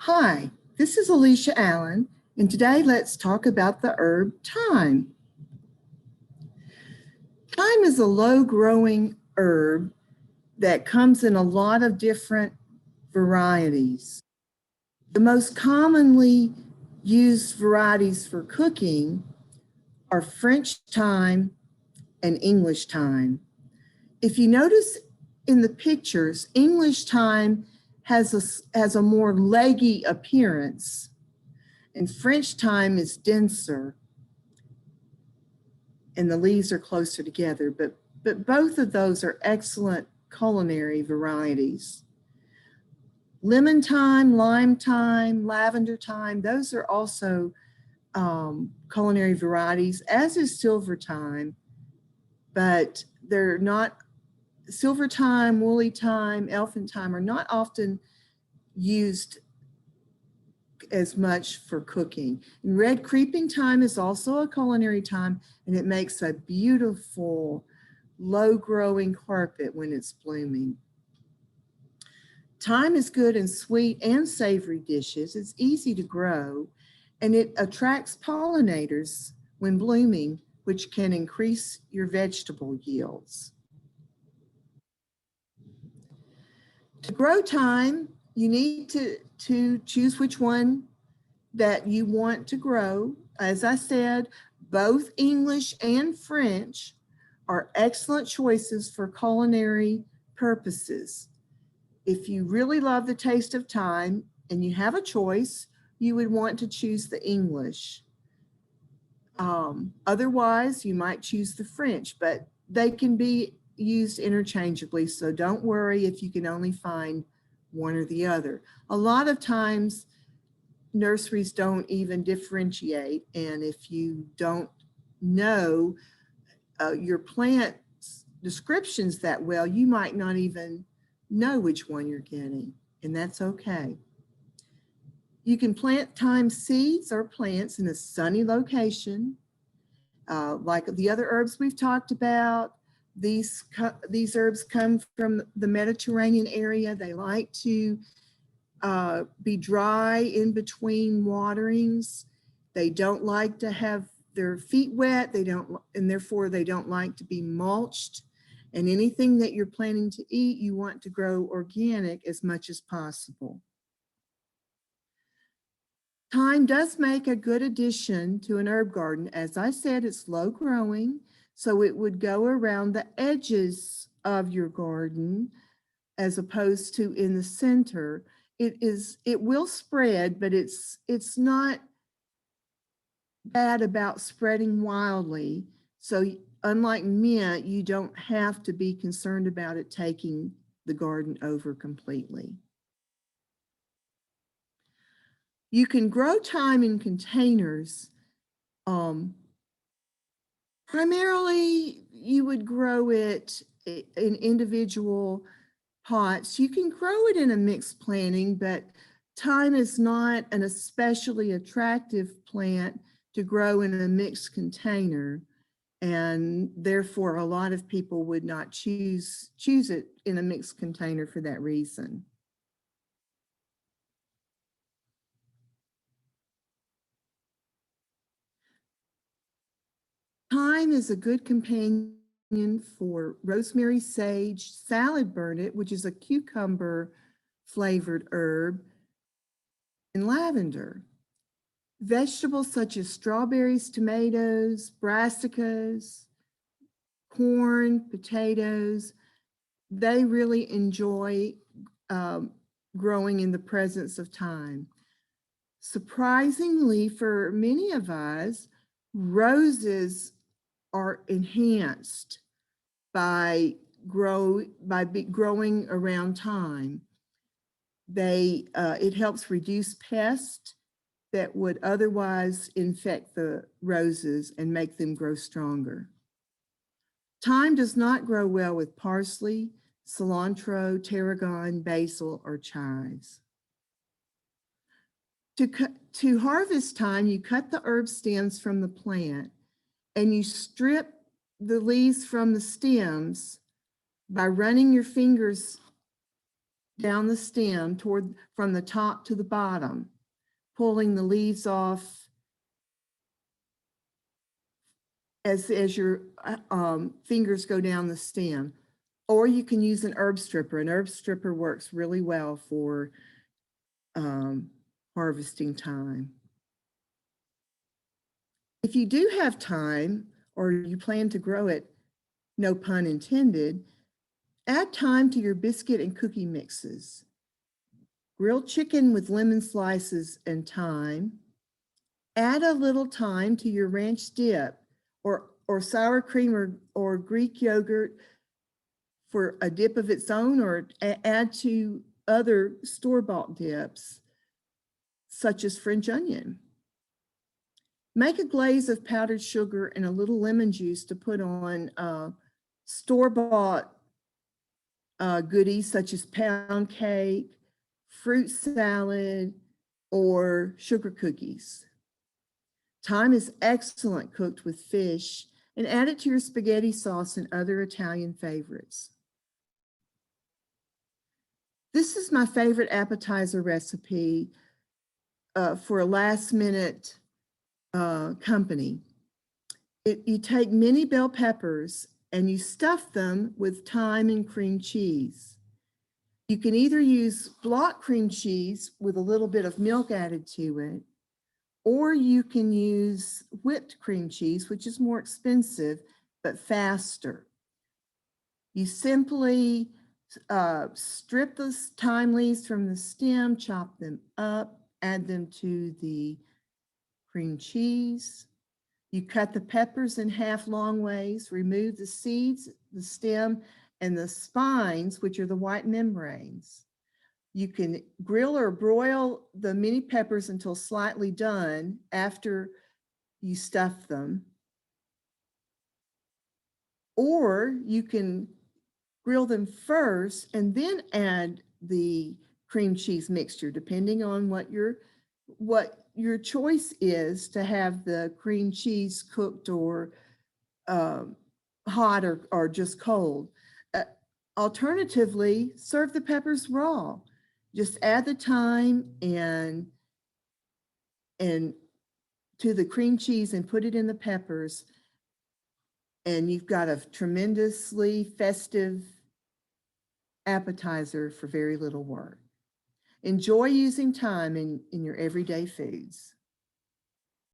Hi, this is Alicia Allen, and today let's talk about the herb thyme. Thyme is a low-growing herb that comes in a lot of different varieties. The most commonly used varieties for cooking are French thyme and English thyme. If you notice in the pictures, English thyme has a more leggy appearance, and French thyme is denser and the leaves are closer together, but both of those are excellent culinary varieties. Lemon thyme, lime thyme, lavender thyme, those are also culinary varieties, as is silver thyme, but they're not, silver thyme, woolly thyme, elfin thyme are not often used as much for cooking. And red creeping thyme is also a culinary thyme, and it makes a beautiful low-growing carpet when it's blooming. Thyme is good in sweet and savory dishes. It's easy to grow, and it attracts pollinators when blooming, which can increase your vegetable yields. To grow thyme, you need to choose which one that you want to grow. As I said, both English and French are excellent choices for culinary purposes. If you really love the taste of thyme and you have a choice, you would want to choose the English. Otherwise, you might choose the French, but they can be used interchangeably, so don't worry if you can only find one or the other. A lot of times, nurseries don't even differentiate, and if you don't know your plant descriptions that well, you might not even know which one you're getting, and that's okay. You can plant thyme seeds or plants in a sunny location, like the other herbs we've talked about. These herbs come from the Mediterranean area. They like to be dry in between waterings. They don't like to have their feet wet. And therefore they don't like to be mulched. And anything that you're planning to eat, you want to grow organic as much as possible. Thyme does make a good addition to an herb garden. As I said, it's low growing, so it would go around the edges of your garden as opposed to in the center. It will spread, but it's not bad about spreading wildly. So unlike mint, you don't have to be concerned about it taking the garden over completely. You can grow thyme in containers. Primarily, you would grow it in individual pots. You can grow it in a mixed planting, but thyme is not an especially attractive plant to grow in a mixed container. And therefore, a lot of people would not choose it in a mixed container for that reason. Thyme is a good companion for rosemary, sage, salad burnet, which is a cucumber flavored herb, and lavender. Vegetables such as strawberries, tomatoes, brassicas, corn, potatoes, they really enjoy growing in the presence of thyme. Surprisingly, for many of us, roses are enhanced by growing around thyme. It helps reduce pests that would otherwise infect the roses and make them grow stronger. Thyme does not grow well with parsley, cilantro, tarragon, basil, or chives. To harvest thyme, you cut the herb stems from the plant and you strip the leaves from the stems by running your fingers down the stem from the top to the bottom, pulling the leaves off as your fingers go down the stem. Or you can use an herb stripper. An herb stripper works really well for harvesting thyme. If you do have time or you plan to grow it, no pun intended, add thyme to your biscuit and cookie mixes. Grilled chicken with lemon slices and thyme. Add a little thyme to your ranch dip or sour cream or Greek yogurt for a dip of its own, or add to other store-bought dips, such as French onion. Make a glaze of powdered sugar and a little lemon juice to put on store-bought goodies such as pound cake, fruit salad, or sugar cookies. Thyme is excellent cooked with fish, and add it to your spaghetti sauce and other Italian favorites. This is my favorite appetizer recipe for a last-minute company. You take mini bell peppers and you stuff them with thyme and cream cheese. You can either use block cream cheese with a little bit of milk added to it, or you can use whipped cream cheese, which is more expensive but faster. You simply strip the thyme leaves from the stem, chop them up, add them to the cream cheese. You cut the peppers in half long ways, remove the seeds, the stem, and the spines, which are the white membranes. You can grill or broil the mini peppers until slightly done after you stuff them. Or you can grill them first and then add the cream cheese mixture, depending on what your choice is, to have the cream cheese cooked or hot or just cold. Alternatively, serve the peppers raw. Just add the thyme and to the cream cheese and put it in the peppers, and you've got a tremendously festive appetizer for very little work. Enjoy using thyme in your everyday foods.